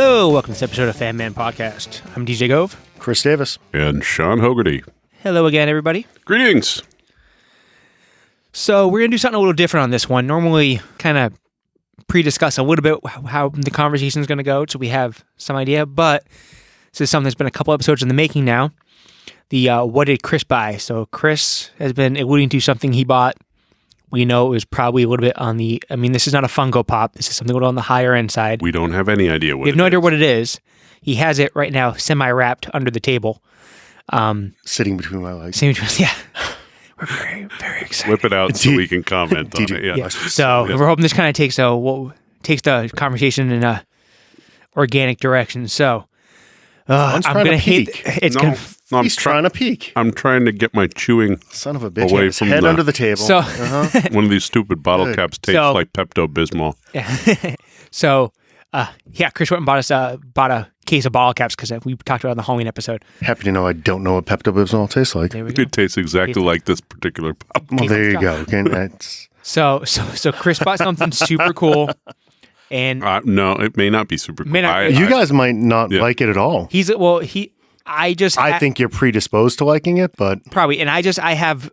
Hello, welcome to this episode of FANMEN Podcast. I'm DJ Gove. Chris Davis. And Sean Hogarty. Hello again, everybody. Greetings. So we're going to do something a little different on this one. Normally, kind of pre-discuss a little bit how the conversation is going to go, so we have some idea, but this is something that's been a couple episodes in the making now. The what did Chris buy? So Chris has been alluding to something he bought. We know it was probably a little bit on the, this is not a Funko Pop. This is something a little on the higher end side. We don't have any idea what We have no idea what it is. He has it right now semi-wrapped under the table. Sitting between my legs. Yeah. We're very, very excited. Whip it out so we can comment on it. Yeah. So we're hoping this kind of takes the conversation in a organic direction. So I'm going to hate it's going to... He's trying to peek. I'm trying to get my chewing son of a bitch away his from head under the table. So one of these stupid bottle caps tastes like Pepto-Bismol. So Chris went and bought a case of bottle caps because we talked about it on the Halloween episode. Happy to know I don't know what Pepto-Bismol tastes like. It tastes exactly like this particular pop. Well, there you go. Okay, so Chris bought something super cool. And no, it may not be super cool. You guys might not like it at all. I think you're predisposed to liking it, but probably. And I have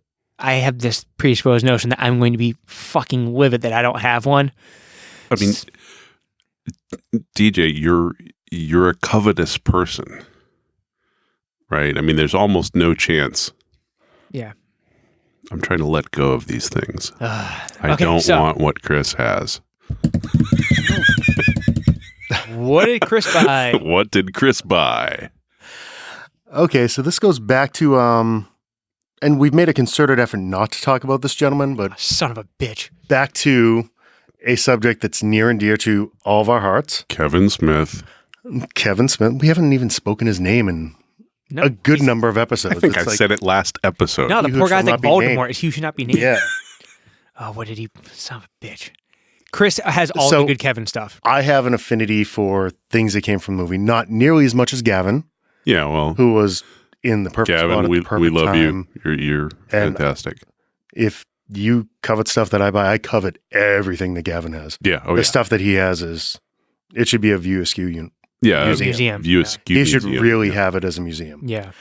this predisposed notion that I'm going to be fucking livid that I don't have one. I mean, DJ, you're a covetous person, right? I mean, there's almost no chance. Yeah. I'm trying to let go of these things. I don't want what Chris has. What did Chris buy? What did Chris buy? Okay, so this goes back to, and we've made a concerted effort not to talk about this gentleman, but son of a bitch. Back to a subject that's near and dear to all of our hearts. Kevin Smith. We haven't even spoken his name in a good number of episodes. I think I said it last episode. No, the poor guy's like Voldemort. He should not be named. Yeah. Oh, what did he? Son of a bitch. Chris has all the good Kevin stuff. I have an affinity for things that came from the movie, not nearly as much as Gavin. Yeah, well, who was in the perfect Gavin, spot at the perfect we love time. you. You're fantastic. If you covet stuff that I buy, I covet everything that Gavin has. Yeah, the stuff that he has it should be a View Askew unit. Yeah, museum. View Askew. He should really have it as a museum. Yeah,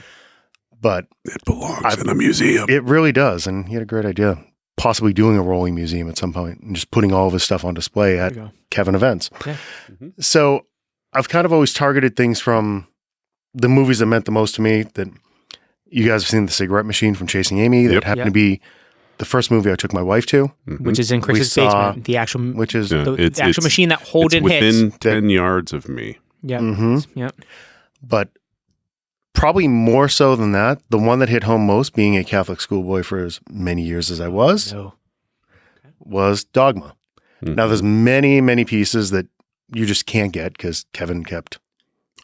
but it belongs in a museum. It really does, and he had a great idea. Possibly doing a rolling museum at some point and just putting all of his stuff on display at Kevin events. Yeah. Mm-hmm. So I've kind of always targeted things from the movies that meant the most to me. That you guys have seen The Cigarette Machine from Chasing Amy. That happened to be the first movie I took my wife to. Mm-hmm. Which is in Chris's basement. The actual the actual machine that Holden hits. Within 10 yards of me. Yeah. Mm-hmm. Yeah. But probably more so than that, the one that hit home most, being a Catholic schoolboy for as many years as I was Dogma. Mm-hmm. Now, there's many, many pieces that you just can't get because Kevin kept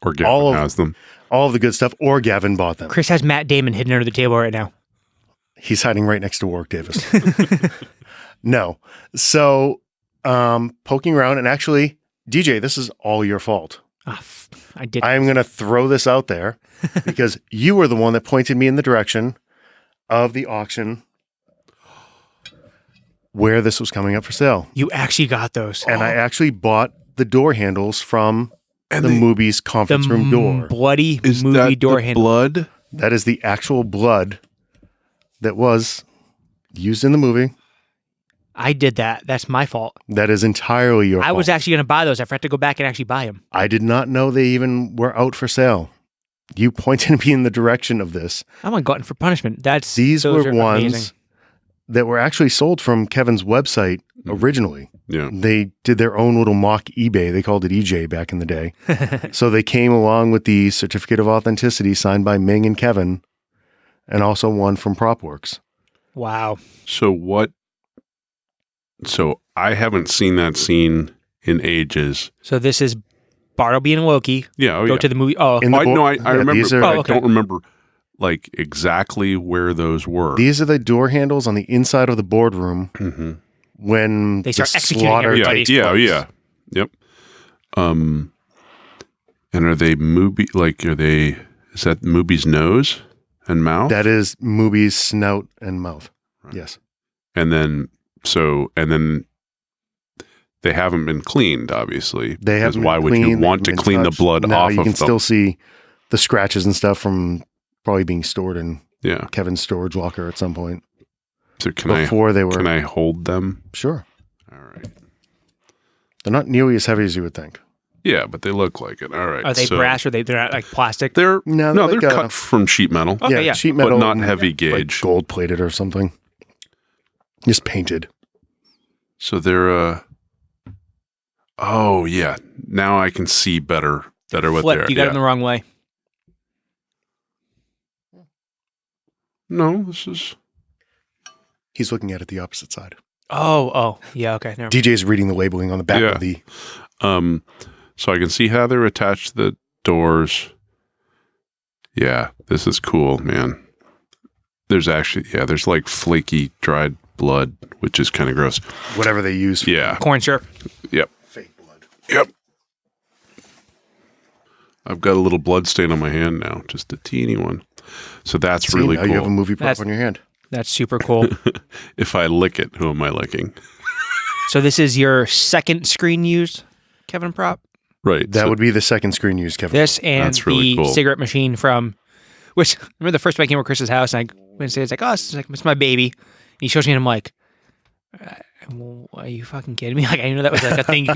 or Gavin has them. All of the good stuff, or Gavin bought them. Chris has Matt Damon hidden under the table right now. He's hiding right next to Warwick Davis. No. So, poking around, and actually, DJ, this is all your fault. I'm going to throw this out there because you were the one that pointed me in the direction of the auction where this was coming up for sale. You actually got those. And I actually bought the door handles from the movie's conference room door. Bloody movie door handle. Blood? That is the actual blood that was used in the movie. I did that. That's my fault. That is entirely your fault. I was actually going to buy those. I forgot to go back and actually buy them. I did not know they even were out for sale. You pointed me in the direction of this. I'm on glutton for punishment. These were ones that were actually sold from Kevin's website originally. Yeah. They did their own little mock eBay. They called it EJ back in the day. So they came along with the certificate of authenticity signed by Ming and Kevin, and also one from PropWorks. Wow. So I haven't seen that scene in ages. So this is Bartleby and Loki. Yeah. Go to the movie. Oh, I remember. I don't remember like exactly where those were. These are the door handles on the inside of the boardroom when they start executing everybody. Yeah. Yep. And are they Mooby? Like, is that Mooby's nose and mouth? That is Mooby's snout and mouth. Right. Yes. And then they haven't been cleaned, obviously. They haven't. Why would you want to clean the blood off of them? You can still see the scratches and stuff from probably being stored in Kevin's storage locker at some point. So can I hold them? Sure. All right. They're not nearly as heavy as you would think. Yeah, but they look like it. All right. Are they brass or they're not like plastic? They're like cut from sheet metal. Okay, yeah. Sheet metal, but not heavy gauge, like gold plated or something. Just painted. So they're. Oh yeah, now I can see better what they're. You got it in the wrong way. No, this is. He's looking at it the opposite side. Oh, yeah, okay. Never mind. DJ's reading the labeling on the back of the. So I can see how they're attached to the doors. Yeah, this is cool, man. There's like flaky dried blood, which is kind of gross. Whatever they use. Corn syrup. Yep. Fake blood. Yep. I've got a little blood stain on my hand now, just a teeny one. So that's really cool. You have a movie prop on your hand. That's super cool. If I lick it, who am I licking? So this is your second screen used, Kevin prop? Right. That would be the second screen used, Kevin. This and the cigarette machine from, which, remember the first time I came over Chris's house and I went and said, it's like, oh, it's my baby. And he shows me and I'm like, are you fucking kidding me? Like, I didn't know that was like a thing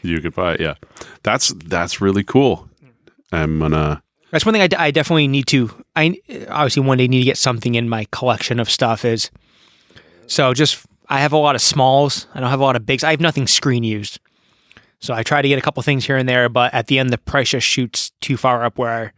you could buy it, yeah. That's really cool. That's one thing I definitely need to. I obviously one day need to get something in my collection of stuff. I have a lot of smalls. I don't have a lot of bigs. I have nothing screen used. So I try to get a couple things here and there, but at the end the price just shoots too far up where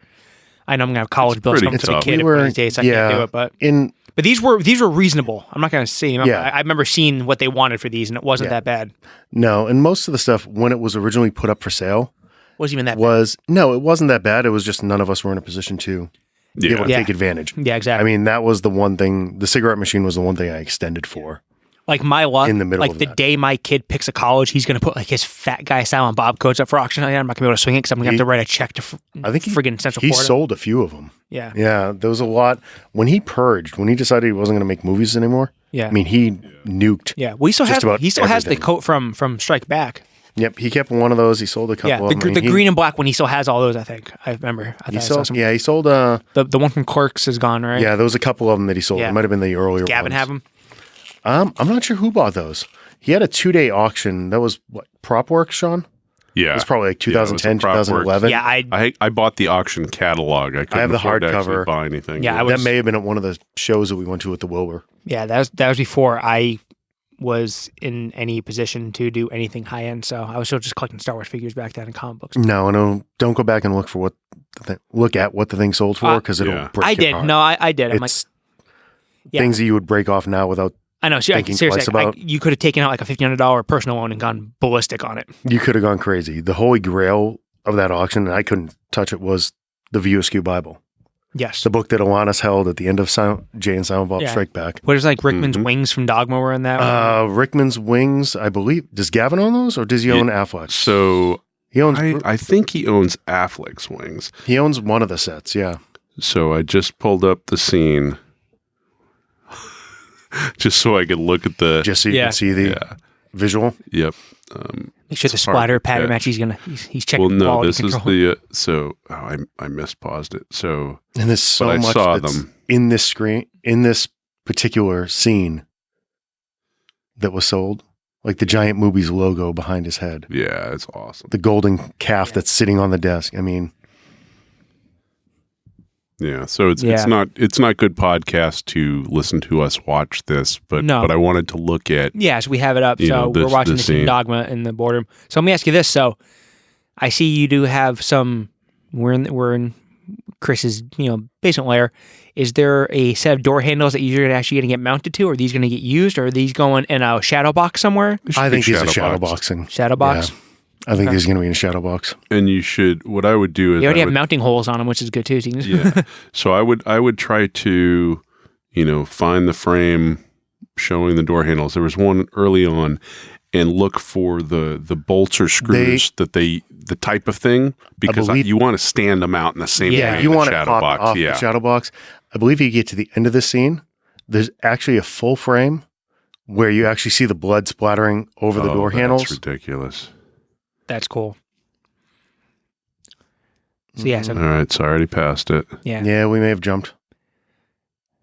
I know I'm gonna have college bills coming to a kid one of these days. So I can't do it. But these were reasonable. I'm not gonna say them. I remember seeing what they wanted for these, and it wasn't that bad. No, and most of the stuff when it was originally put up for sale. Wasn't even that bad. No, it wasn't that bad. It was just none of us were in a position to be able to take advantage. Yeah, exactly. I mean, that was the one thing, the cigarette machine was the one thing I extended for. Like my luck, in the middle like of the day my kid picks a college, he's going to put like his fat guy style on Bob codes up for auction. I'm not going to be able to swing it because I'm going to have to write a check to friggin' Central Florida. He sold a few of them. Yeah. Yeah, there was a lot. When he decided he wasn't going to make movies anymore, I mean, he nuked. Yeah, well, he still has the coat from Strike Back. Yep, he kept one of those. He sold a couple of them. The green and black one, he still has all those, I think. I remember. He sold the one from Clerks is gone, right? Yeah, there was a couple of them that he sold. Yeah. It might have been the earlier ones. Gavin have them? I'm not sure who bought those. He had a 2-day auction. That was what, Prop Works, Sean? Yeah. It was probably like 2010, 2011. Yeah, I bought the auction catalog. I have the hardcover. Buy anything. Yeah, that may have been at one of the shows that we went to at the Wilbur. Yeah, that was before I was in any position to do anything high end. So I was still just collecting Star Wars figures back then and comic books. No, don't go back and look for look at what the thing sold for because it'll break your heart. No, I did. I'm things that you would break off now without. I know. Seriously, you could have taken out like a $1,500 personal loan and gone ballistic on it. You could have gone crazy. The holy grail of that auction, and I couldn't touch it, was the View Askew Bible. Yes. The book that Alanis held at the end of Jay and Silent Bob Strike Back. What is like Rickman's Wings from Dogma were in that one? Rickman's Wings, I believe. Does Gavin own those or does he own Affleck? So he owns. I think he owns Affleck's Wings. He owns one of the sets, yeah. So I just pulled up the scene. Just so I could look at just so you can see the visual. Yep. Make sure the splatter pattern match. He's checking. Well, no, this control. Is the I mispaused it. So and there's so much that's in this screen in this particular scene that was sold, like the giant Moobies logo behind his head. Yeah, it's awesome. The golden calf that's sitting on the desk. I mean. Yeah, so it's not good podcast to listen to us watch this, but I wanted to look at so we have it up. So we're watching this in Dogma in the boardroom. So let me ask you this: so I see you do have some. We're in Chris's basement layer. Is there a set of door handles that you're actually going to get mounted to? Or are these going to get used? Or are these going in a shadow box somewhere? I think these are shadow boxing. Shadow box. Yeah. I think he's going to be in a shadow box. And you should. What I would do is you already have mounting holes on them, which is good too. So I would try to, find the frame showing the door handles. There was one early on, and look for the bolts or screws the type of thing because you want to stand them out in the same way. You want to shadow pop box. Off the shadow box. I believe you get to the end of the scene. There's actually a full frame where you actually see the blood splattering over the door handles. That's ridiculous. That's cool. So yeah, all right, so I already passed it. Yeah, we may have jumped.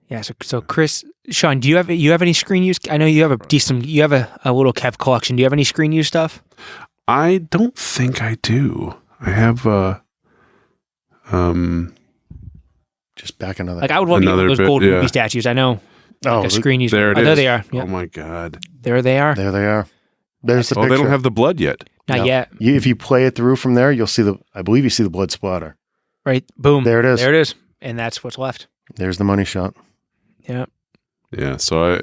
Yeah, so Chris, Sean, do you have any screen use? I know you have a little Kev collection. Do you have any screen use stuff? I don't think I do. I have just back another. Like I would love to get those gold movie statues. I know. Oh, a screen use. There it is. There they are. Yep. Oh my God. There they are. There they are. There's the picture. They don't have the blood yet. Not yet. If you play it through from there, you'll see I believe you see the blood splatter. Right. Boom. There it is. There it is. And that's what's left. There's the money shot. Yeah. Yeah. So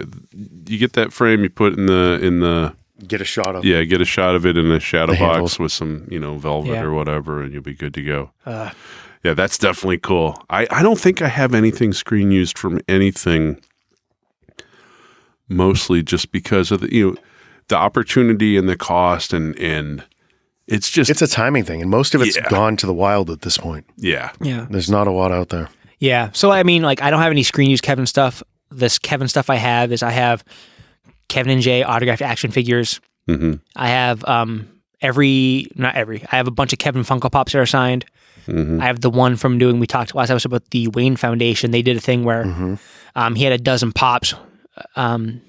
you get that frame, you put in the get a shot of get a shot of it in a shadow box handles. with some velvet or whatever, and you'll be good to go. Yeah, that's definitely cool. I don't think I have anything screen used from anything. Mostly just because of the opportunity and the cost and it's a timing thing, and most of it's gone to the wild at this point. Yeah. There's not a lot out there. Yeah. So I mean, like I don't have any screen use Kevin stuff. This Kevin stuff I have Kevin and Jay autographed action figures. Mm-hmm. I have I have a bunch of Kevin Funko Pops that are signed. Mm-hmm. I have the one from we talked last episode about the Wayne Foundation. They did a thing where he had a dozen pops, and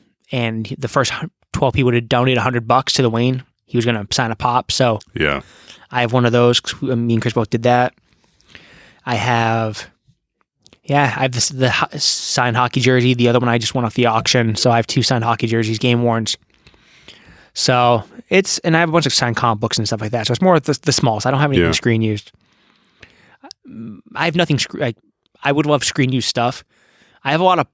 the first 12 people would donate $100 to the Wayne. He was going to sign a pop. So yeah, I have one of those. Me and Chris both did that. I have the signed hockey jersey. The other one I just won off the auction. So I have 2 signed hockey jerseys, game worns. So and I have a bunch of signed comic books and stuff like that. So it's more the smalls. I don't have anything screen used. I have nothing. I would love screen used stuff. I have a lot of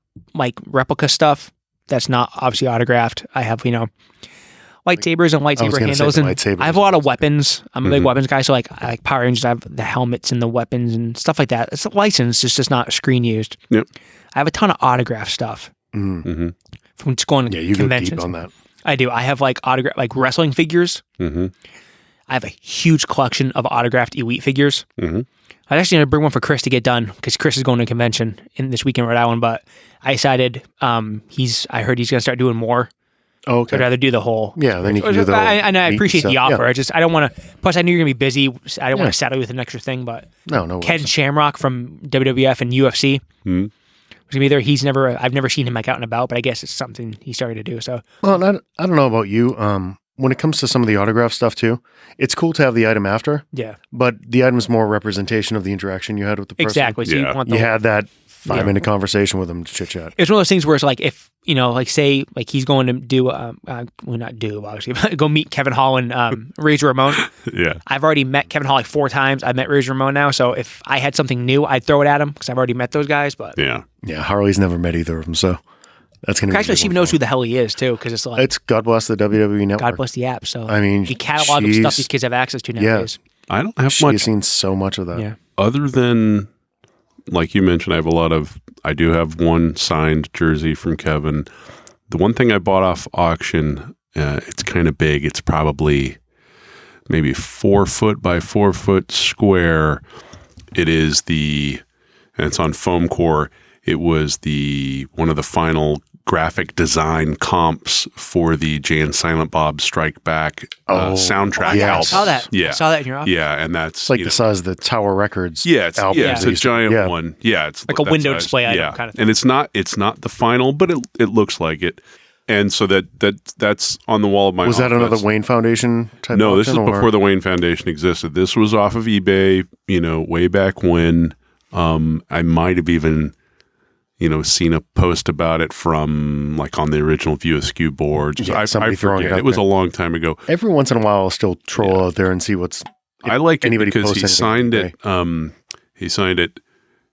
replica stuff that's not obviously autographed. I have lightsabers and lightsaber handles, and I have a lot of weapons. I'm a big weapons guy, so I like Power Rangers. I have the helmets and the weapons and stuff like that. It's licensed. It's just not screen used. Yep. I have a ton of autograph stuff from just going to conventions. Go deep on that. I do. I have wrestling figures. Mm-hmm. I have a huge collection of autographed Elite figures. Mm-hmm. I actually going to bring one for Chris to get done because Chris is going to a convention this weekend in Rhode Island. But I decided I heard he's going to start doing more. Oh, okay. I'd rather do the whole. Yeah, then you can do the whole. I appreciate the offer. Yeah. I don't want to. Plus, I knew you're going to be busy. I don't want to saddle you with an extra thing. But no. Ken Shamrock from WWF and UFC. Mm-hmm. Was gonna be there. I've never seen him out and about, but I guess it's something he started to do. So, well, I don't know about you. When it comes to some of the autograph stuff too, it's cool to have the item after. Yeah. But the item's more representation of the interaction you had with the person. Exactly. So you want you had that 5-minute conversation with him to chit chat. It's one of those things where it's like if say he's going to do not do obviously but go meet Kevin Hall and Razor Ramon. Yeah. I've already met Kevin Hall 4 times. I've met Razor Ramon now, so if I had something new, I'd throw it at him because I've already met those guys. But yeah, Harley's never met either of them, so that's going to be. Actually, she even knows who the hell he is too, because it's like it's God bless the WWE network. God bless the app. So I mean, the catalog of stuff these kids have access to nowadays. I don't have much. She's seen so much of that. Yeah. Other than, like you mentioned, I do have one signed jersey from Kevin. The one thing I bought off auction, it's kind of big. It's probably maybe 4 foot by 4 foot square. It is and it's on foam core. It was one of the final graphic design comps for the Jay and Silent Bob Strike Back soundtrack album. I saw that. Yeah. I saw that in your office. Yeah, and that's it's the size of the Tower Records. album. Yeah, it's a giant one. Yeah, it's like a window display item kind of thing. And it's not the final, but it looks like it. And so that's on the wall of my office. Was that another Wayne Foundation type? No, this is before the Wayne Foundation existed. This was off of eBay, way back when. I might have even seen a post about it from on the original View Askew boards. I forget. It was a long time ago. Every once in a while, I'll still troll out there and see what's. I like it because he signed it. He signed it,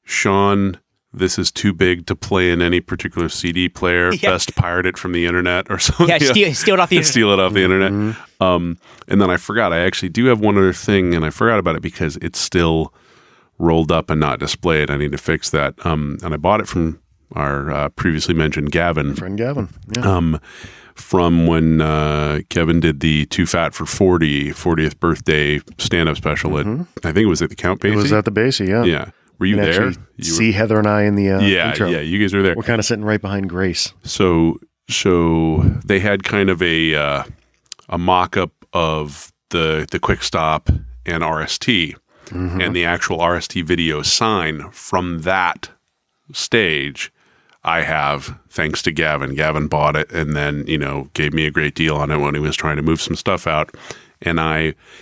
Sean. This is too big to play in any particular CD player. Yeah. Best pirate it from the internet or something. Yeah, steal it off the internet. Steal it off the internet. And then I forgot. I actually do have one other thing, and I forgot about it because it's still rolled up and not displayed. I need to fix that. And I bought it from our previously mentioned Gavin. Friend Gavin. Yeah. From when Kevin did the Too Fat for 40th birthday stand-up special. I think it was at the Count Basie. It was at the Basie, yeah. Yeah. Were you there? See Heather and I in the intro. Yeah, you guys were there. We're kind of sitting right behind Grace. So So they had kind of a mock-up of the Quick Stop and RST, and the actual RST video sign from that stage. I have, thanks to Gavin. Gavin bought it and then, gave me a great deal on it when he was trying to move some stuff out. And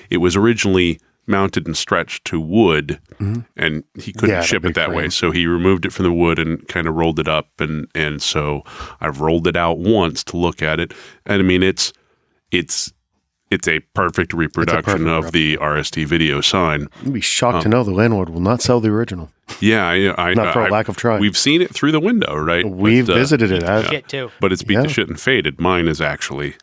it was originally mounted and stretched to wood, and he couldn't ship it that way. So he removed it from the wood and kind of rolled it up. And so I've rolled it out once to look at it. And I mean, it's a perfect reproduction of the RST video sign. You'd be shocked to know the landlord will not sell the original. Yeah, not for a lack of trying. We've seen it through the window, right? We've visited it. Shit too. But it's beat the shit and faded. Mine is actually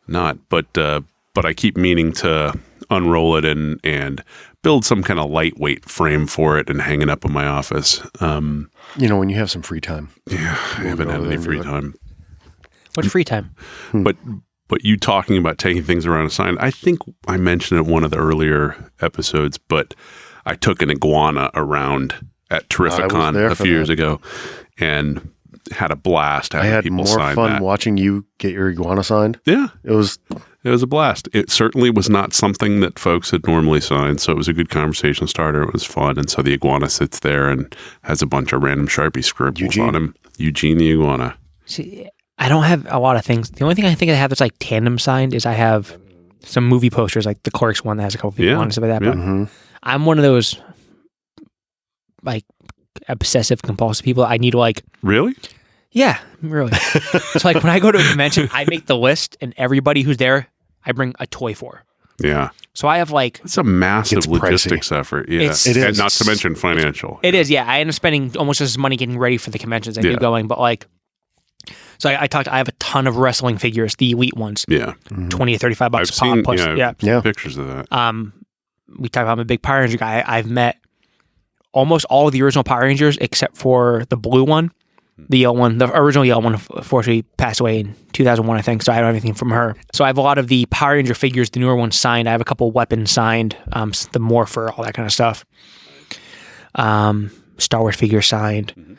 not. But I keep meaning to unroll it and build some kind of lightweight frame for it and hang it up in my office. When you have some free time. Yeah, I haven't had any free time. What's free time? But you talking about taking things around a sign, I think I mentioned it in one of the earlier episodes, but I took an iguana around at Terrificon a few years ago and had a blast having people sign that. I had more fun watching you get your iguana signed. Yeah. It was a blast. It certainly was not something that folks had normally signed, so it was a good conversation starter. It was fun, and so the iguana sits there and has a bunch of random Sharpie scribbles on him. Eugene the iguana. See, I don't have a lot of things. The only thing I think I have that's like tandem signed is I have some movie posters, like the Clerks one that has a couple people on and stuff like that. But I'm one of those like obsessive compulsive people. I need to like really. Yeah, really. So like when I go to a convention, I make the list, and everybody who's there, I bring a toy for. Yeah. So I have like it's a massive logistics effort. Yeah, it is, and not to mention financial. It is. Yeah, I end up spending almost as much money getting ready for the conventions I do going, but like. So I have a ton of wrestling figures, the elite ones. Yeah. $20 to $35 I've pop. seen pictures of that. We talk about I'm a big Power Ranger guy. I've met almost all of the original Power Rangers except for the blue one. The yellow one, the original yellow one, unfortunately passed away in 2001, I think, so I don't have anything from her. So I have a lot of the Power Ranger figures, the newer ones signed. I have a couple weapons signed, the Morpher, all that kind of stuff. Star Wars figures signed.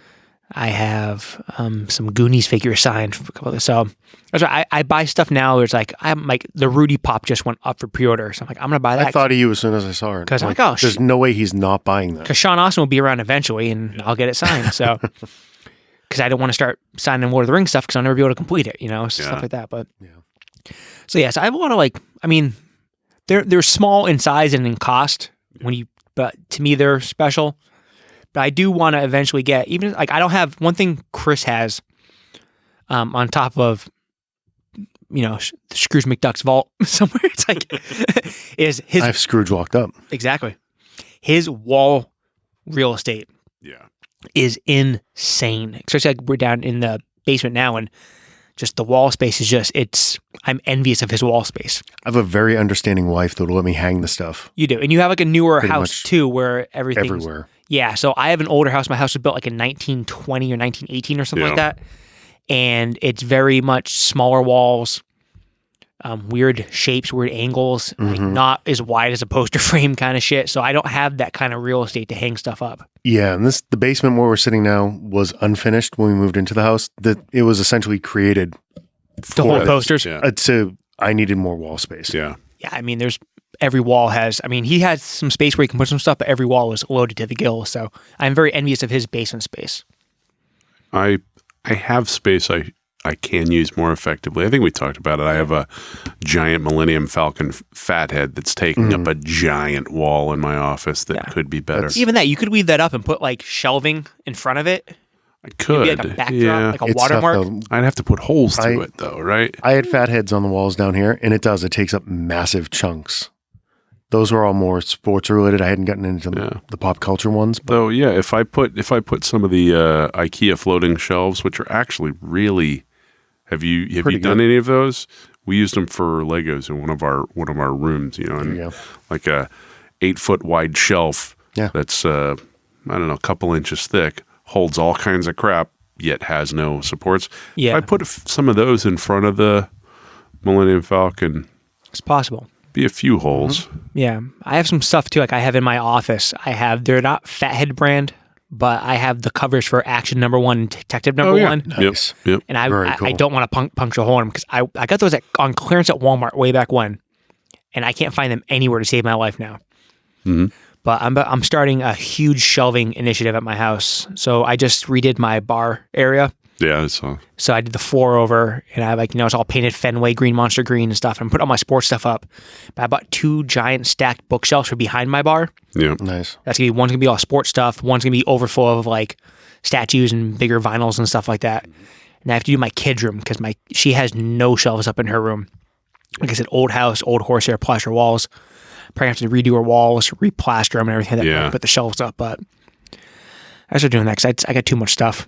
I have some Goonies figures signed. So I buy stuff now. There's like I'm like the Rudy Pop just went up for pre-order, so I'm like I'm gonna buy that. I thought of you as soon as I saw it because I'm like, oh, there's no way he's not buying that. Because Sean Austin will be around eventually, and I'll get it signed. So because I don't want to start signing Lord of the Rings stuff because I'll never be able to complete it, stuff like that. But so yes, I have a lot of like. I mean, they're small in size and in cost but to me they're special. But I do want to eventually get, even like I don't have one thing Chris has on top of, Scrooge McDuck's vault somewhere. It's like, is his. I have Scrooge locked up. Exactly. His wall real estate is insane. Especially like we're down in the basement now and just the wall space is I'm envious of his wall space. I have a very understanding wife that'll let me hang the stuff. You do. And you have like a newer house too where everything's. Everywhere. Yeah, so I have an older house. My house was built like in 1920 or 1918 or something like that. And it's very much smaller walls, weird shapes, weird angles, like not as wide as a poster frame kind of shit. So I don't have that kind of real estate to hang stuff up. Yeah, and the basement where we're sitting now was unfinished when we moved into the house. It was essentially created to hold posters. So I needed more wall space. Yeah. Yeah, I mean, every wall he has some space where he can put some stuff, but every wall is loaded to the gills. So I'm very envious of his basement space. I have space I can use more effectively. I think we talked about it. I have a giant Millennium Falcon fathead that's taking up a giant wall in my office that could be better. Even that, you could weave that up and put like shelving in front of it. I could. Maybe like a backdrop, like a watermark. I'd have to put holes to it though, right? I had fatheads on the walls down here, and it takes up massive chunks. Those were all more sports related. I hadn't gotten into the pop culture ones. Though, if I put some of the IKEA floating shelves, which are actually really, have you done any of those? We used them for Legos in one of our rooms. And like a 8-foot wide shelf that's I don't know, a couple inches thick, holds all kinds of crap, yet has no supports. Yeah, if I put some of those in front of the Millennium Falcon. It's possible. Be a few holes. Yeah. I have some stuff too. Like I have in my office, they're not Fathead brand, but I have the covers for Action #1 and Detective #1. Nice. Yep. And I don't want to puncture a hole in them because I got those on clearance at Walmart way back when, and I can't find them anywhere to save my life now. Mm-hmm. But I'm starting a huge shelving initiative at my house. So I just redid my bar area. Yeah, I saw. So I did the floor over, and I have it's all painted Fenway green, Monster green, and stuff. And I'm putting all my sports stuff up. But I bought 2 giant stacked bookshelves for behind my bar. Yeah, nice. One's gonna be all sports stuff. One's gonna be overflow of like statues and bigger vinyls and stuff like that. And I have to do my kids' room because she has no shelves up in her room. Like I said, old house, old horsehair, plaster walls. Probably have to redo her walls, replaster them, and everything. Put the shelves up, but I started doing that because I got too much stuff.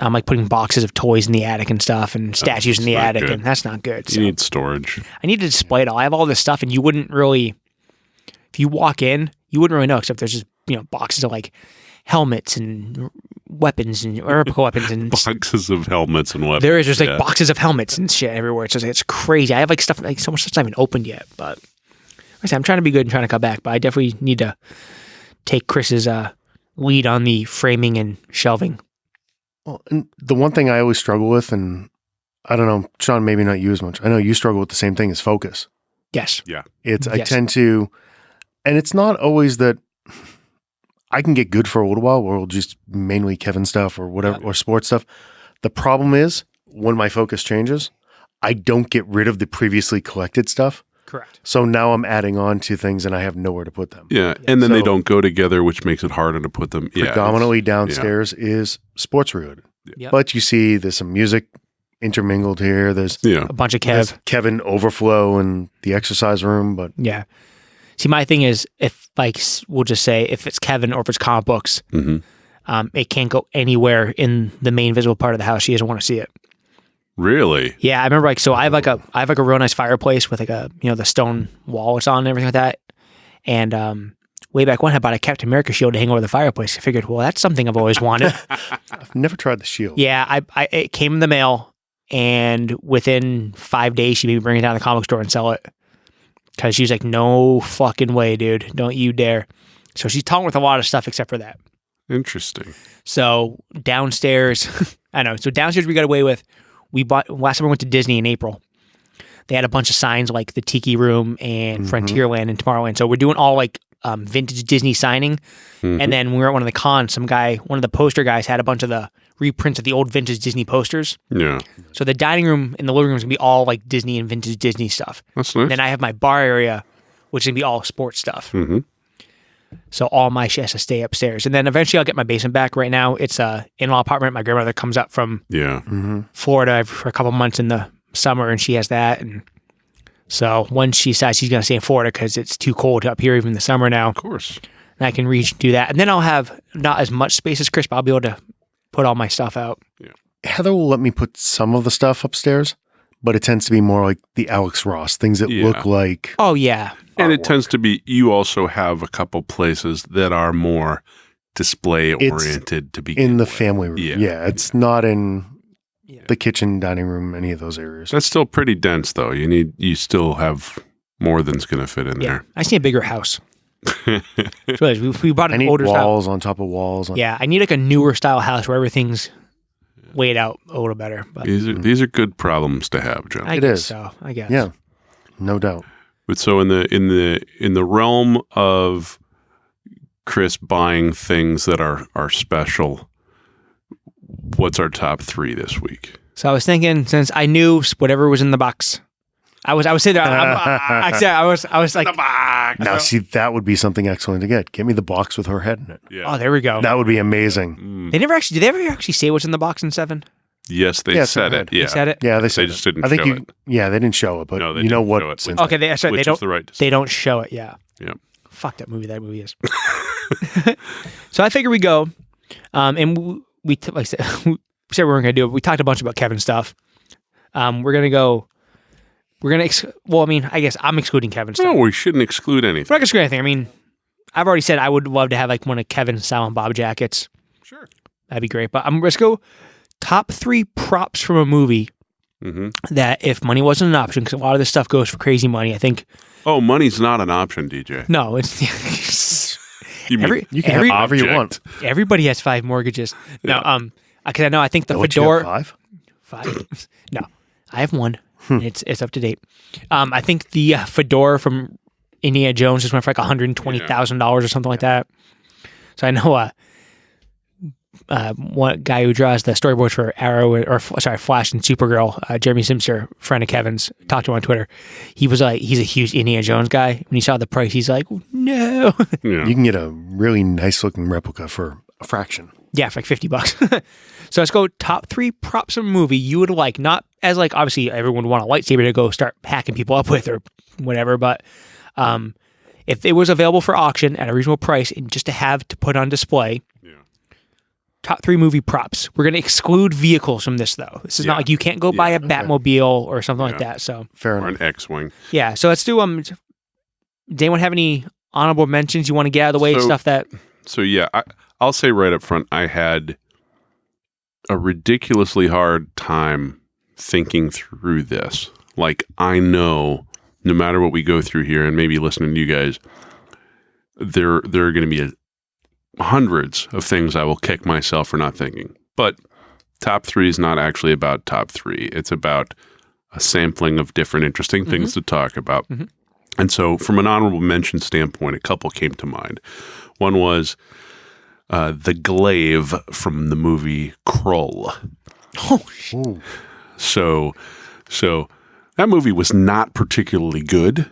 I'm like putting boxes of toys in the attic and stuff, and statues in the attic, and that's not good. So you need storage. I need to display it all. I have all this stuff, and you wouldn't really, if you walk in, you wouldn't really know, except there's just boxes of like helmets and weapons and replica weapons and boxes of helmets and weapons. There is just like boxes of helmets and shit everywhere. It's crazy. I have like stuff like so much stuff's not even opened yet, but like I said, I'm trying to be good and trying to cut back, but I definitely need to take Chris's lead on the framing and shelving. Well, and the one thing I always struggle with, and I don't know, Sean, maybe not you as much. I know you struggle with the same thing, is focus. Yes. Yeah. I tend to, and it's not always that I can get good for a little while where we'll just mainly Kevin stuff or whatever, or sports stuff. The problem is when my focus changes, I don't get rid of the previously collected stuff. Correct. So now I'm adding on to things and I have nowhere to put them. Yeah. And then they don't go together, which makes it harder to put them. Predominantly downstairs is sports related. Yep. But you see there's some music intermingled here. There's a bunch of Kevin overflow in the exercise room. But yeah. See, my thing is, if like we'll just say if it's Kevin or if it's comic books, it can't go anywhere in the main visible part of the house. She doesn't want to see it. Really? Yeah, I remember I have a real nice fireplace with like a the stone wall it's on and everything like that. And way back when I bought a Captain America shield to hang over the fireplace. I figured, well, that's something I've always wanted. I've never tried the shield. Yeah, it came in the mail, and within 5 days she made me bring it down to the comic store and sell it. Because she was like, no fucking way, dude. Don't you dare. So she's talking with a lot of stuff except for that. Interesting. So downstairs, I know. So downstairs we got away with, last time we went to Disney in April, they had a bunch of signs like the Tiki Room and Frontierland and Tomorrowland. So we're doing all like vintage Disney signing. And then we were at one of the cons, one of the poster guys had a bunch of the reprints of the old vintage Disney posters. Yeah. So the dining room and the living room is going to be all like Disney and vintage Disney stuff. That's nice. And then I have my bar area, which is going to be all sports stuff. So all my shit has to stay upstairs. And then eventually I'll get my basement back. Right now it's a in-law apartment. My grandmother comes up from Florida for a couple months in the summer, and she has that. And so once she decides she's going to stay in Florida because it's too cold up here even in the summer now. Of course. And I can do that. And then I'll have not as much space as Chris, but I'll be able to put all my stuff out. Yeah. Heather will let me put some of the stuff upstairs, but it tends to be more like the Alex Ross, things that look like... Oh, yeah. And it tends to be, you also have a couple places that are more display oriented to begin in the with. Family room. Yeah, it's not in the kitchen, dining room, any of those areas. That's still pretty dense though. You still have more than's going to fit in there. I just need a bigger house. We bought an older walls style. on top of walls. Yeah, I need like a newer style house where everything's laid out a little better. But these are good problems to have, John. I guess. Yeah, no doubt. But so in the realm of Chris buying things that are special, what's our top 3 this week? So I was thinking, since I knew whatever was in the box, I was sitting there. I was like, the box. Now see, that would be something excellent to get. Get me the box with her head in it. Yeah. Oh, there we go. That would be amazing. Did they ever actually say what's in the box in 7? Yes, they said it. Yeah. They said it. Yeah, they said they just didn't. I think show it. Yeah, they didn't show it, but No, they you know didn't what? show it, Since Okay, they don't show it. Yeah. Yeah. Fuck that movie. That movie is. So I figure we go, and we like I said, we said we weren't gonna do it. We talked a bunch about Kevin stuff. We're gonna go. Well, I mean, I guess I'm excluding Kevin stuff. No, we shouldn't exclude anything. We're not gonna exclude anything. I mean, I've already said I would love to have like one of Kevin's Silent Bob jackets. Sure. That'd be great. But let's go top 3 props from a movie that if money wasn't an option, because a lot of this stuff goes for crazy money. I think. Oh, money's not an option, DJ. No, it's You can have whatever you want. Everybody has 5 mortgages. No, because I think the Don't fedora. you have 5? No, I have 1. It's up to date. I think the fedora from Indiana Jones just went for like $120,000 or something like that. So I know one guy who draws the storyboards for Flash and Supergirl, Jeremy Simpson, friend of Kevin's, talked to him on Twitter. He was like, he's a huge Indiana Jones guy. When he saw the price, he's like, no. You can get a really nice looking replica for a fraction. Yeah, for like $50. So let's go top 3 props of a movie you would like, not as like, obviously everyone would want a lightsaber to go start hacking people up with or whatever, but if it was available for auction at a reasonable price and just to have to put on display, top 3 movie props. We're going to exclude vehicles from this, though. This is not like you can't go buy a Batmobile or something like that. So fair enough. Or enough. an X-Wing. Yeah. So let's do, does anyone have any honorable mentions you want to get out of the way? Stuff that... So yeah, I'll say right up front, I had a ridiculously hard time thinking through this. Like, I know no matter what we go through here, and maybe listening to you guys, there are going to be hundreds of things I will kick myself for not thinking. But top 3 is not actually about top 3. It's about a sampling of different interesting things to talk about. And so from an honorable mention standpoint, a couple came to mind. One was the glaive from the movie Krull. Oh, shit. So that movie was not particularly good.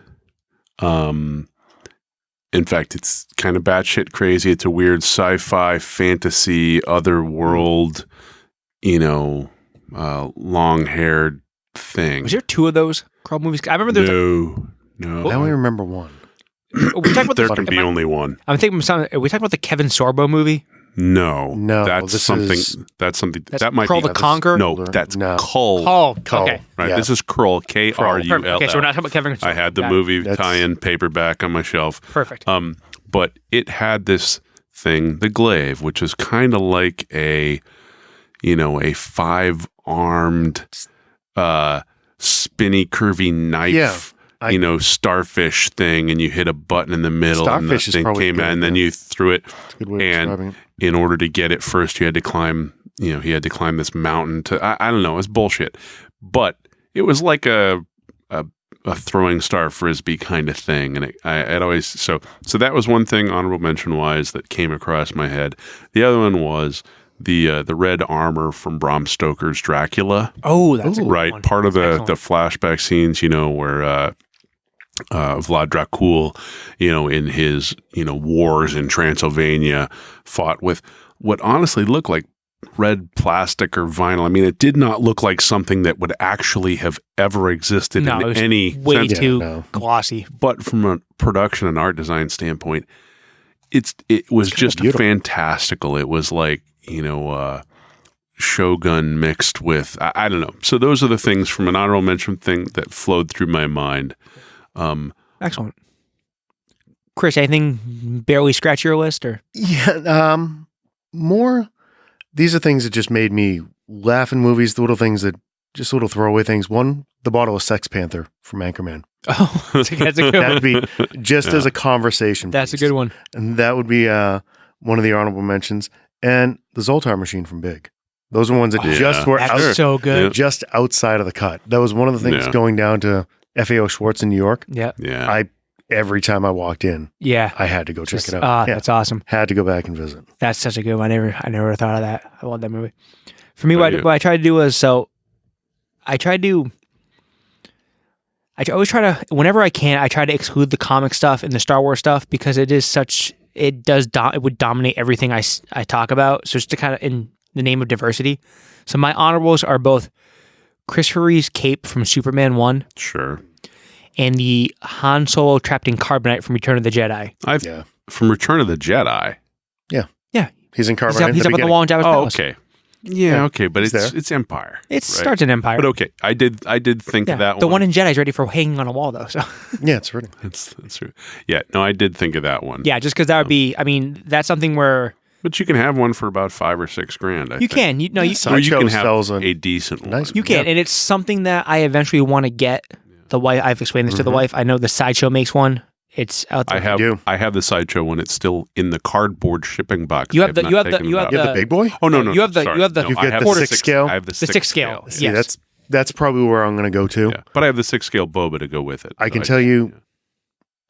In fact, it's kind of batshit crazy. It's a weird sci-fi, fantasy, otherworld, long-haired thing. Was there 2 of those Krull movies? I remember there's No. I only remember 1. Are we talking about There can be only one. I'm thinking. Are we talking about the Kevin Sorbo movie? No. That's something. That's that might Krull be the Conqueror. No, that's Kull. Kull. Okay. Right. Yeah. This is Krull. Krull. Okay, so we're not talking about Kevin Sorbo. I had the movie tie-in paperback on my shelf. Perfect. But it had this thing, the glaive, which is kind of like a 5-armed, spinny, curvy knife. Starfish thing, and you hit a button in the middle, Starfish and the thing came out, and then you threw it. That's a good way of describing it. In order to get it first, you had to climb. He had to climb this mountain. I don't know, it's bullshit, but it was like a throwing star frisbee kind of thing, and I'd always so that was one thing honorable mention wise that came across my head. The other one was the red armor from Bram Stoker's Dracula. Oh, that's a good right. one. Part of the flashback scenes, where Vlad Dracul, in his wars in Transylvania, fought with what honestly looked like red plastic or vinyl. I mean, it did not look like something that would actually have ever existed in any way sense. too glossy. But from a production and art design standpoint, it was just fantastical. It was like Shogun mixed with I don't know. So those are the things from an honorable mention thing that flowed through my mind. Excellent. Chris, anything barely scratch your list or? Yeah, more. These are things that just made me laugh in movies. The little things that just little throwaway things. One, the bottle of Sex Panther from Anchorman. Oh, that's a good That'd be just as a conversation. That's a good one. And that would be one of the honorable mentions. And the Zoltar machine from Big. Those are ones that just were so good. Just outside of the cut. That was one of the things going down to FAO Schwartz in New York. Yeah. Every time I walked in, I had to go check it out. That's awesome. Had to go back and visit. That's such a good one. I never thought of that. I love that movie. For me, what I tried to do was I always try to, whenever I can, I try to exclude the comic stuff and the Star Wars stuff because it would dominate everything I talk about. So just to kind of, in the name of diversity. So my honorables are both Christopher Reeve's cape from Superman 1. Sure. And the Han Solo trapped in carbonite from Return of the Jedi. From Return of the Jedi? Yeah. Yeah. He's in carbonite. He's up on the wall in Jabba's palace. Okay. Yeah, okay, but it's Empire. It starts in Empire. But okay, I did think of that one. The one in Jedi is ready for hanging on a wall, though. So yeah, it's ready. That's true. Yeah, no, I did think of that one. Yeah, just because that would be, I mean, that's something where... But you can have one for about $5 or $6 grand. You can. You can have a decent one. You can, and it's something that I eventually want to get. The wife, I've explained this to the wife. I know the Sideshow makes one. It's out there. I have the Sideshow one. It's still in the cardboard shipping box. You have the big boy? Oh no, you have the You've got the 6 scale? I have the 6 scale. See, Yes. that's probably where I'm going to go to. Yeah. But I have the 6 scale boba to go with it. I can tell you,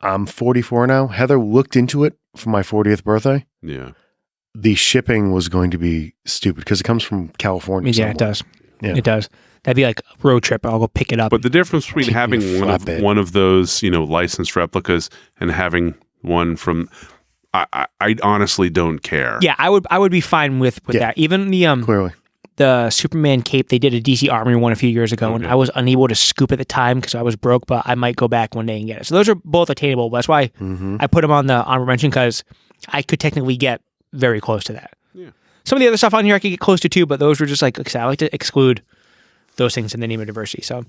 I'm 44 now. Heather looked into it for my 40th birthday. Yeah. The shipping was going to be stupid because it comes from California. Yeah, it does. Yeah. It does. That'd be like a road trip. I'll go pick it up. But the difference between having one of those, licensed replicas and having one from, I honestly don't care. Yeah, I would be fine with that. Even Clearly. the Superman cape, they did a DC Armory one a few years ago, and I was unable to scoop at the time because I was broke, but I might go back one day and get it. So those are both attainable. That's why I put them on the honorable mention, because I could technically get very close to that. Yeah. Some of the other stuff on here I could get close to too, but those were just like I like to exclude those things in the name of diversity. So,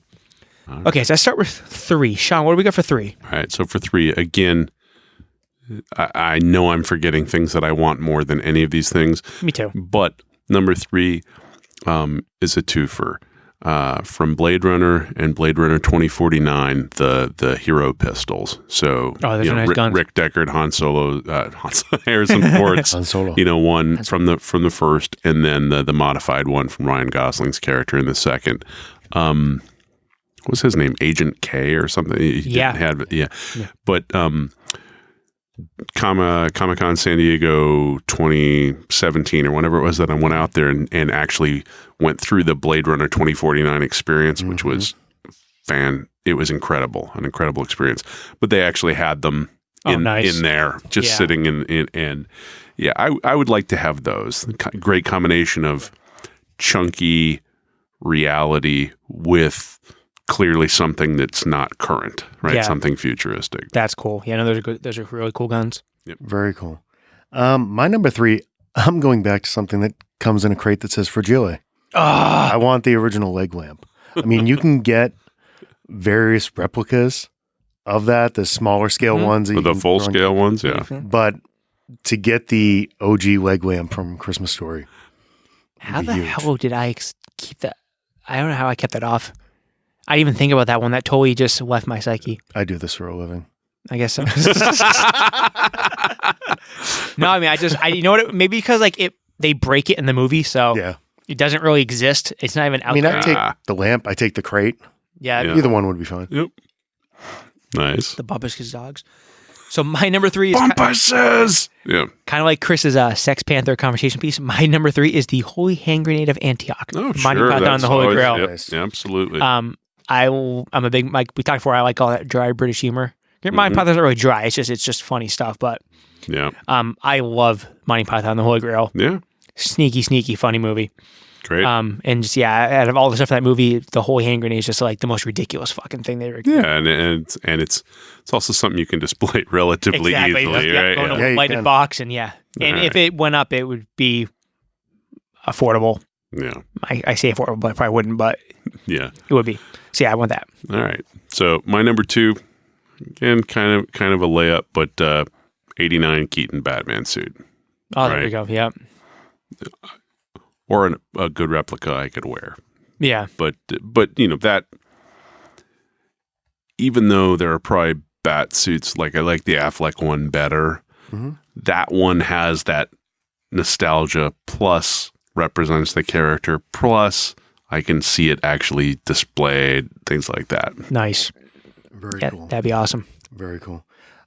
okay, so I start with 3. Sean, what do we got for 3? All right, so for 3, again, I know I'm forgetting things that I want more than any of these things. Me too. But number 3 is a twofer. From Blade Runner and Blade Runner 2049, the hero pistols. So, those are nice guns. Rick Deckard, Han Solo, Harrison Ford's, Han Solo. One from the first, and then the modified one from Ryan Gosling's character in the second. What's his name? Agent K or something? He didn't have it. Yeah. But Comic-Con San Diego 2017 or whenever it was that I went out there and actually went through the Blade Runner 2049 experience, which was it was incredible, an incredible experience. But they actually had them in there, just sitting in and I would like to have those. Great combination of chunky reality with clearly something that's not current, right? Yeah. Something futuristic. That's cool. Yeah, no, those are really cool guns. Yep. Very cool. My number 3, I'm going back to something that comes in a crate that says Fragile. I want the original leg lamp. I mean, you can get various replicas of that, the smaller scale ones. The full scale ones, yeah. But to get the OG leg lamp from Christmas Story. How the hell did I keep that? I don't know how I kept that off. I didn't even think about that one. That totally just left my psyche. I do this for a living. I guess so. No, I mean, you know what? Maybe because they break it in the movie, so it doesn't really exist. It's not even out there. I take the lamp, I take the crate. Yeah. Either one would be fine. Yep. Nice. The Bumpus dogs. So my number 3 is Bumpuses! Kind of like Chris's Sex Panther conversation piece. My number 3 is the Holy Hand Grenade of Antioch. Oh, Monty Python and the Holy Grail. Yep, absolutely. I'm a big, like we talked before, I like all that dry British humor. Monty Python's not really dry. It's just funny stuff. But I love Monty Python and the Holy Grail. Yeah. Sneaky, funny movie. Great. And just, out of all the stuff in that movie, the Holy Hand Grenade is just like the most ridiculous fucking thing they ever did. Yeah, and it's also something you can display relatively easily, right? Go in a lighted box, and if it went up, it would be affordable. Yeah. I say affordable, but I probably wouldn't, but it would be. So I want that. All right. So my number 2, again, kind of a layup, but 89 Keaton Batman suit. Oh, there we go. Yeah. Or a good replica I could wear. Yeah. But that, even though there are probably bat suits, like I like the Affleck one better, that one has that nostalgia, plus represents the character, plus I can see it actually displayed, things like that. Nice. Very cool. That'd be awesome. Very cool.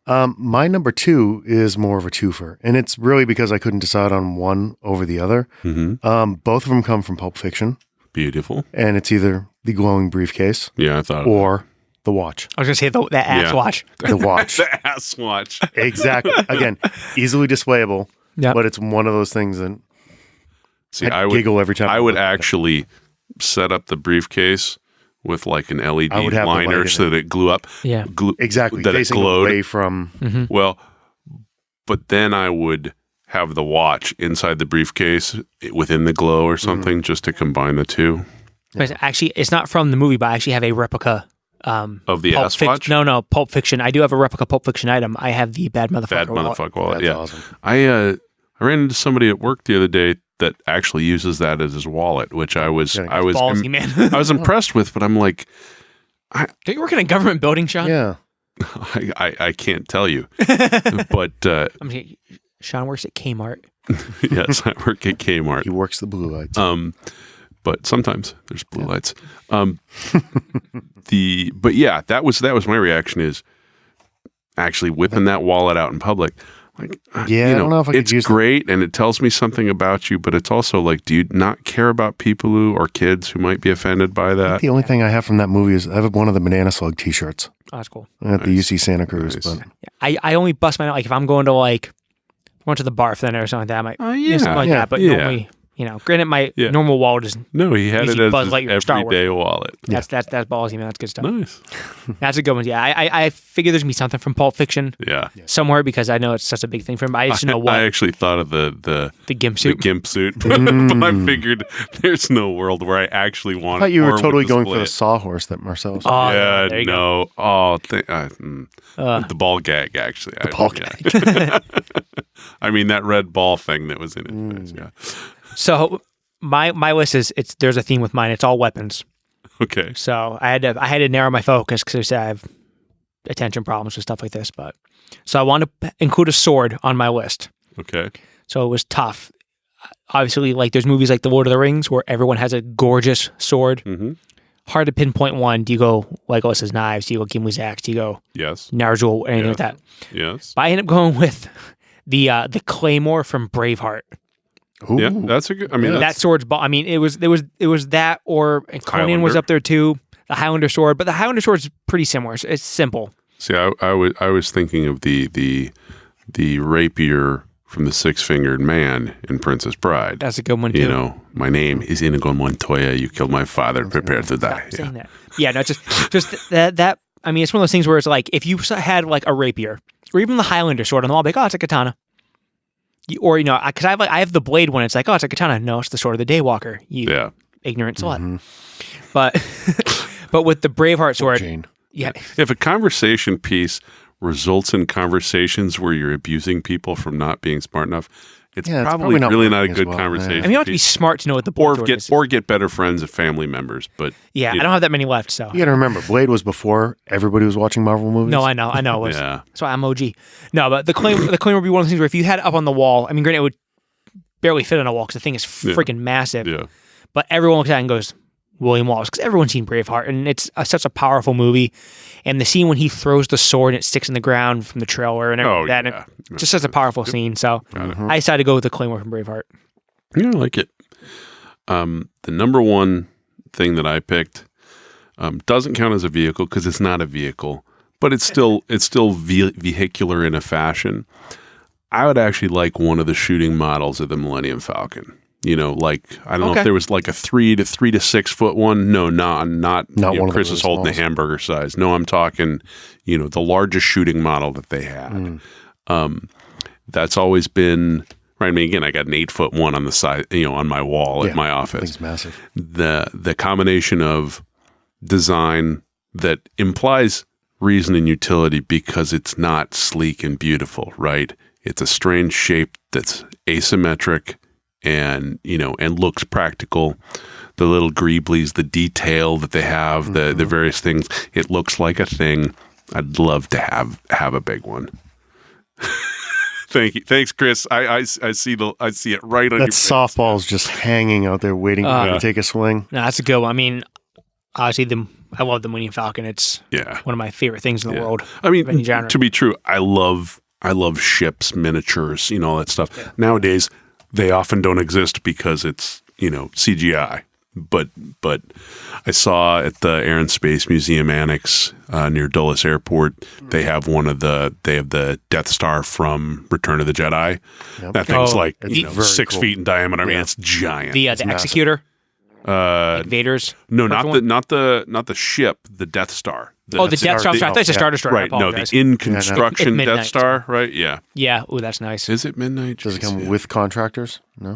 My number 2 is more of a twofer, and it's really because I couldn't decide on one over the other. Both of them come from Pulp Fiction. Beautiful. And it's either the glowing briefcase, I thought, or the watch. I was going to say the ass watch. The watch. The ass watch. Exactly. Again, easily displayable, but it's one of those things that I giggle every time. I would actually set up the briefcase with like an LED liner so that it glue up. Yeah. Exactly. That facing it glowed. Away from... Well, but then I would have the watch inside the briefcase within the glow or something just to combine the two. But actually, it's not from the movie, but I actually have a replica of the ass watch? No, Pulp Fiction. I do have a replica Pulp Fiction item. I have the Bad Motherfucker wallet. That's awesome. I ran into somebody at work the other day that actually uses that as his wallet, which I was ballsy, man. I was impressed with, but I'm like, don't you work in a government building, Sean? Yeah. I can't tell you, but Sean works at Kmart. Yes, I work at Kmart. He works the blue lights. But sometimes there's blue lights. But yeah, that was my reaction is actually whipping that wallet out in public. Like, I don't know if I could it's use great and it tells me something about you, but it's also like, do you not care about people who or kids who might be offended by that? The only thing I have from that movie is I have one of the Banana Slug T-shirts. Oh, that's cool. At the UC Santa Cruz. Nice. But I only bust my nut like if I'm going to went to the bar for the night or something like that. I might do something like that. But normally, granted, my normal wallet is no. He had it usually as Buzz his Lightyear Star everyday wallet. That's ballsy, man. That's good stuff. Nice. That's a good one. Yeah, I figure there's gonna be something from Pulp Fiction. Yeah. Somewhere because I know it's such a big thing for him. But I just know what. I actually thought of the gimp suit. The gimp suit, but I figured there's no world where I actually want. I thought you were totally going for the sawhorse that Marcellus. Oh yeah, there you no. Go. Oh, the ball gag actually. The ball gag. I mean that red ball thing that was in it. Yeah. So my list is there's a theme with mine. It's all weapons. Okay. So I had to narrow my focus because I have attention problems with stuff like this. But so I wanted to include a sword on my list. Okay. So it was tough. Obviously, like there's movies like The Lord of the Rings where everyone has a gorgeous sword. Mm-hmm. Hard to pinpoint one. Do you go Legolas's knives? Do you go Gimli's axe? Do you go Nargil? Anything like that? Yes. But I ended up going with the claymore from Braveheart. Ooh. Yeah, that's a good. I mean, that sword's. I mean, it was that, or Conan was up there too. The Highlander sword, but the Highlander sword's pretty similar. It's simple. See, I was thinking of the rapier from the Six-Fingered Man in Princess Bride. That's a good one too. You know, my name is Inigo Montoya. You killed my father. Prepare to die. Stop saying that. Yeah, no, just that. I mean, it's one of those things where it's like if you had like a rapier or even the Highlander sword on the wall, like, oh, it's a katana. Or because I have the blade one. It's like, oh, it's a katana. No, it's the sword of the Daywalker. You ignorant slut. Mm-hmm. But with the Braveheart sword, Jane. Yeah. If a conversation piece results in conversations where you're abusing people from not being smart enough, it's probably really not a good conversation. I mean, you have to be smart to know what the board is. Or get better friends and family members. But I don't have that many left. So you got to remember, Blade was before everybody was watching Marvel movies. No, I know. It was. That's why I'm OG. No, but the claim would be one of those things where if you had it up on the wall, I mean, granted, it would barely fit on a wall because the thing is freaking massive. Yeah. But everyone looks at it and goes, William Wallace, because everyone's seen Braveheart, and it's such a powerful movie. And the scene when he throws the sword and it sticks in the ground from the trailer and everything just such a powerful scene. So I decided to go with the claymore from Braveheart. Yeah, I like it. The number one thing that I picked doesn't count as a vehicle because it's not a vehicle, but it's still vehicular in a fashion. I would actually like one of the shooting models of the Millennium Falcon. You know, like I don't know if there was like a 3 to 6 foot one. No, not one. Chris is holding the hamburger size. No, I'm talking, the largest shooting model that they had. That's always been right. I mean, again, I got an 8 foot one on the side, on my wall at my office. It's massive. The combination of design that implies reason and utility because it's not sleek and beautiful, right? It's a strange shape that's asymmetric. And looks practical. The little greeblies, the detail that they have, the various things. It looks like a thing. I'd love to have a big one. Thank you, thanks, Chris. I see it right on your face. That softball's just hanging out there waiting for you to take a swing. No, that's a good one. I mean, obviously I love the Millennium Falcon. It's one of my favorite things in the world. I mean, to be true, I love ships, miniatures, all that stuff. Yeah. Nowadays. They often don't exist because it's, CGI. But I saw at the Air and Space Museum Annex near Dulles Airport, they have the Death Star from Return of the Jedi. Yep. That thing's 6 feet in diameter. I mean, it's giant. The Executor? Like Vader's? No, not the ship, the Death Star. The Death Star. I thought it's a Star Destroyer. Right. No, the in construction Death Star, right? Yeah. Yeah. Oh, that's nice. Is it midnight? Does it come with contractors? No.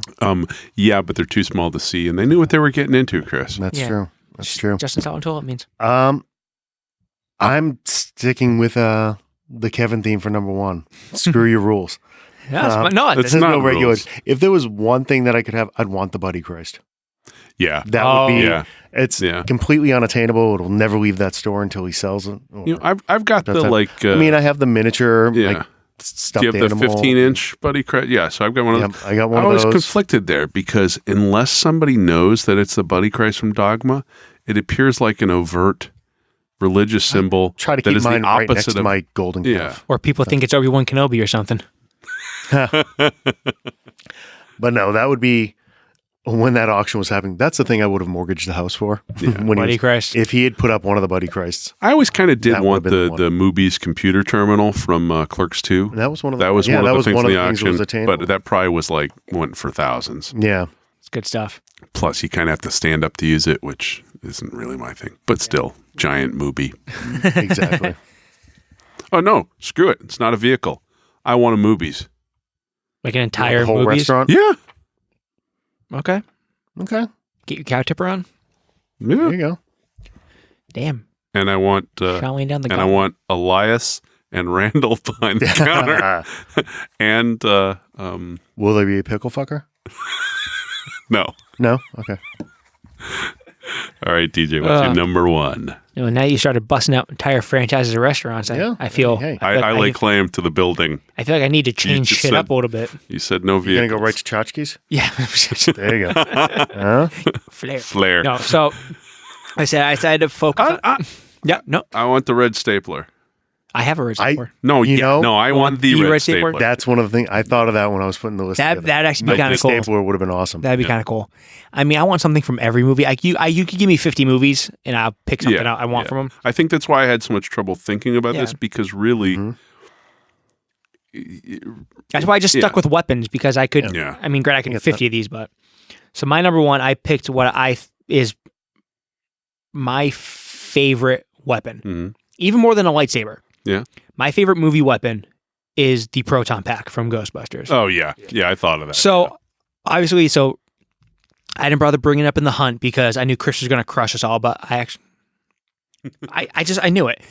Yeah, but they're too small to see, and they knew what they were getting into, Chris. That's true. That's true. Justin saw until it means. I'm sticking with the Kevin theme for number one. Screw your rules. Yeah, there's not no regulation. If there was one thing that I could have, I'd want the Buddy Christ. Yeah. That would be. Yeah. It's completely unattainable. It'll never leave that store until he sells it. I've got the like. I have the miniature. Like, stuffed do you have animal. the 15-inch Buddy Christ? Yeah, so I've got one of those. I got one of those. I was conflicted there because unless somebody knows that it's the Buddy Christ from Dogma, it appears like an overt religious symbol. Try to keep mine right next to my golden calf. Or people think it's Obi-Wan Kenobi or something. But no, that would be when that auction was happening. That's the thing I would have mortgaged the house for. When Buddy Christ. If he had put up one of the Buddy Christs. I always kind of did want the Moobies computer terminal from Clerks 2. That was one of the, that was one of the things in the auction, attainable. but that probably went for thousands. Yeah. It's good stuff. Plus, you kind of have to stand up to use it, which isn't really my thing. But still, giant Moobie. Exactly. Oh, no. Screw it. It's not a vehicle. I want a Moobies. Like an entire whole movies? restaurant? Yeah. Okay. Get your cow tipper on. Yeah. There you go. Damn. And I want Showing down the I want Elias and Randall behind the counter. And will there be a pickle fucker? No. No? Okay. All right, DJ, what's your number one? Now you started busting out entire franchises of restaurants. I feel I lay claim to the building. I feel like I need to change shit up a little bit. You said no vehicles. You're going to go right to Tchotchkes? Yeah. There you go. Flair. No, so I decided to focus on... Yeah, no. I want the red stapler. I have a red stapler. I want the red stapler. That's one of the things. I thought of that when I was putting the list together. That'd actually be kind of cool. The stapler would have been awesome. That'd be kind of cool. I mean, I want something from every movie. You could give me 50 movies, and I'll pick something out I want from them. I think that's why I had so much trouble thinking about this, because really... That's why I just stuck with weapons, because I could... I mean, granted, I could get 50 of these, but... So my number one, I picked what is my favorite weapon. Even more than a lightsaber. Yeah. My favorite movie weapon is the proton pack from Ghostbusters. Oh, yeah. Yeah, I thought of that. So, obviously, I didn't bother bringing it up in the hunt because I knew Chris was going to crush us all, but I knew it.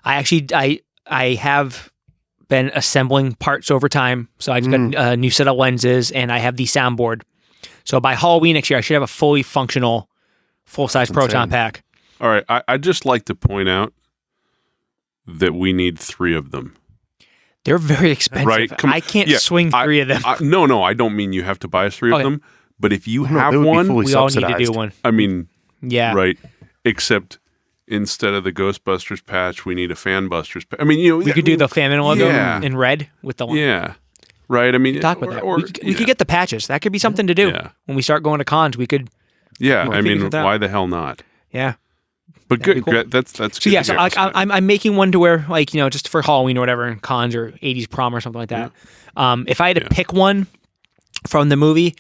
I have been assembling parts over time. So I just got a new set of lenses, and I have the soundboard. So by Halloween next year, I should have a fully functional, full-size proton pack. All right. I'd just like to point out that we need 3 of them. They're very expensive. Right? I can't swing 3 of them. No, I don't mean you have to buy 3 of them. But if you have one, we all need to do one. I mean, yeah. Right. Except instead of the Ghostbusters patch, we need a Fanbusters patch. I mean, we could do the FANMEN logo in red with the one. Yeah. Right. I mean, talk about that. We could get the patches. That could be something to do. Yeah. When we start going to cons, we could. Yeah. I mean, why the hell not? Yeah. But good. Cool. That's good. So yeah, I'm making one to wear, like, just for Halloween or whatever, in cons or 80s prom or something like that. Yeah. If I had to pick one from the movie,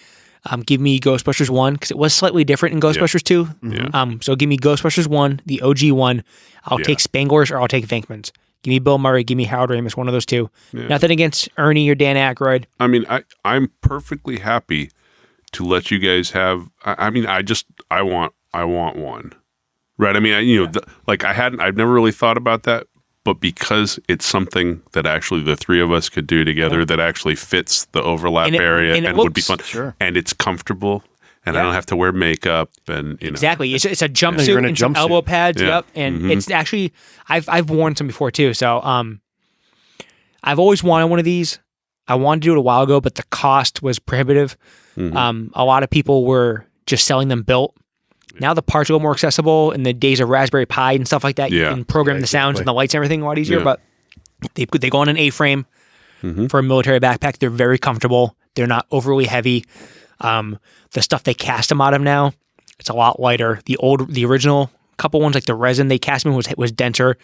give me Ghostbusters 1, because it was slightly different in Ghostbusters 2. Yeah. So give me Ghostbusters 1, the OG one. I'll take Spangler's or I'll take Venkman's. Give me Bill Murray, give me Harold Ramis, one of those two. Yeah. Nothing against Ernie or Dan Aykroyd. I mean, I'm perfectly happy to let you guys have. I want one. Right. I mean, I've never really thought about that, but because it's something that actually the 3 of us could do together that actually fits the overlap area and would be fun. Sure. And it's comfortable, and I don't have to wear makeup, and exactly. It's a jumpsuit and some elbow pads. Yep. And it's actually I've worn some before too. So I've always wanted one of these. I wanted to do it a while ago, but the cost was prohibitive. A lot of people were just selling them built. Now the parts are a little more accessible. In the days of Raspberry Pi and stuff like that, you can program the sounds and the lights and everything a lot easier. But they go on an A-frame for a military backpack. They're very comfortable. They're not overly heavy. The stuff they cast them out of now, it's a lot lighter. The original couple ones, like the resin they cast them was denser.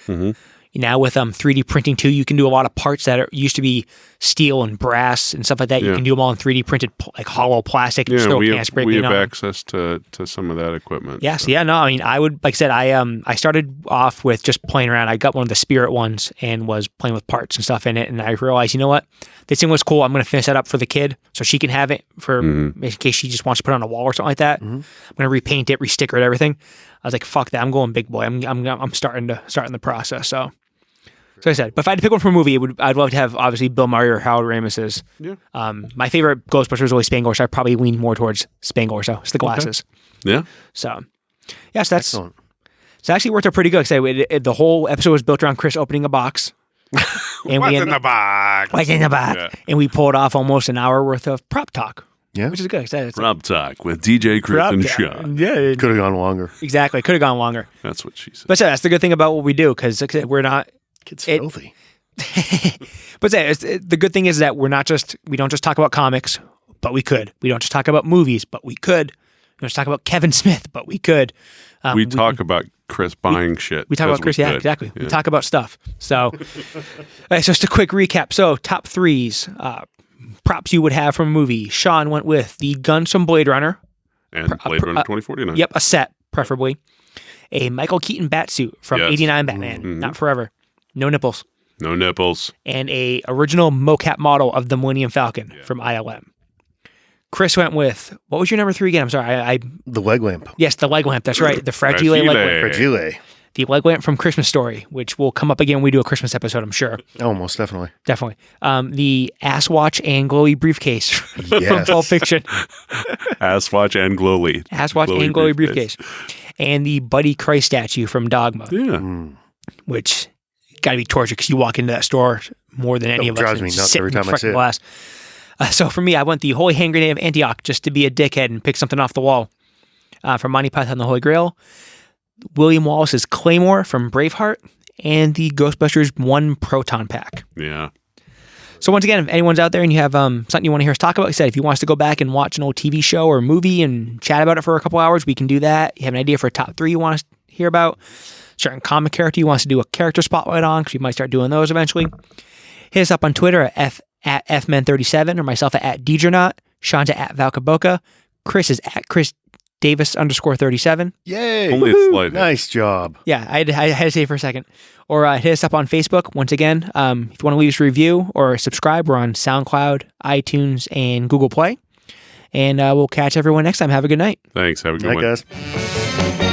Now with 3D printing too, you can do a lot of parts that used to be steel and brass and stuff like that. You can do them all in 3D printed, like hollow plastic. Yeah, we have access to some of that equipment. Yes, so. I mean, I would, like I said, I started off with just playing around. I got one of the Spirit ones and was playing with parts and stuff in it, and I realized, you know what, this thing was cool. I'm going to finish that up for the kid so she can have it for in case she just wants to put it on a wall or something like that. I'm going to repaint it, resticker it, everything. I was like, fuck that, I'm going big boy. I'm starting the process. So. So I said, but if I had to pick one for a movie, I'd love to have obviously Bill Murray or Harold Ramis's. Yeah. My favorite Ghostbusters was always Spangler, so I probably lean more towards Spangler. So it's the glasses. Okay. Yeah. So yes, that's Excellent. so it actually worked out pretty good. Because the whole episode was built around Chris opening a box. And What's in the box? What's in the box? Yeah. And we pulled off almost an hour worth of prop talk. Yeah. Which is good. It's Prop Talk with DJ Chris prop and talk. Sean. Yeah, Could have gone longer. exactly. Could have gone longer. That's what she said. But that's the good thing about what we do, because we're not. Kid's filthy. But the good thing is that we don't just talk about comics, but we could. We don't just talk about movies, but we could. We don't just talk about Kevin Smith, but we could. We talk about Chris buying shit. We talk about Chris, yeah, exactly. Yeah. We talk about stuff. So, so just a quick recap. So, top threes, props you would have from a movie. Sean went with the guns from Blade Runner. And Blade Runner 2049. Yep, a set, preferably. A Michael Keaton batsuit from 89 Batman. Not forever. No nipples. No nipples. And a original mocap model of the Millennium Falcon from ILM. Chris went with, what was your number 3 again? I'm sorry. The leg lamp. Yes, the leg lamp. That's right. The Fragile leg lamp. Fragile. The leg lamp from Christmas Story, which will come up again when we do a Christmas episode, I'm sure. Oh, most definitely. Definitely. The Ass Watch and Glowy briefcase from Pulp Fiction. Ass Watch and Glowy. Ass Watch and Glowy briefcase. And the Buddy Christ statue from Dogma. Yeah. Which got to be torture because you walk into that store more than any of us. Drives me nuts every time I see it. Glass. So for me, I went the Holy Hand Grenade of Antioch just to be a dickhead and pick something off the wall. From Monty Python and the Holy Grail. William Wallace's Claymore from Braveheart, and the Ghostbusters 1 Proton Pack. Yeah. So once again, if anyone's out there and you have something you want to hear us talk about, like I said, if you want us to go back and watch an old TV show or movie and chat about it for a couple hours, we can do that. You have an idea for a top 3 you want us to hear about, certain comic character you want us to do a character spotlight on, because we might start doing those eventually. Hit us up on Twitter at FMen37 or myself at DJernaut. Sean's at Valkaboka. Chris is at Chris Davis _37. Yay. Only a slight. Nice job. Yeah, I had to say it for a second. Or hit us up on Facebook. Once again, if you want to leave us a review or subscribe, we're on SoundCloud, iTunes, and Google Play. And we'll catch everyone next time. Have a good night. Thanks. Have a good one. Night, guys.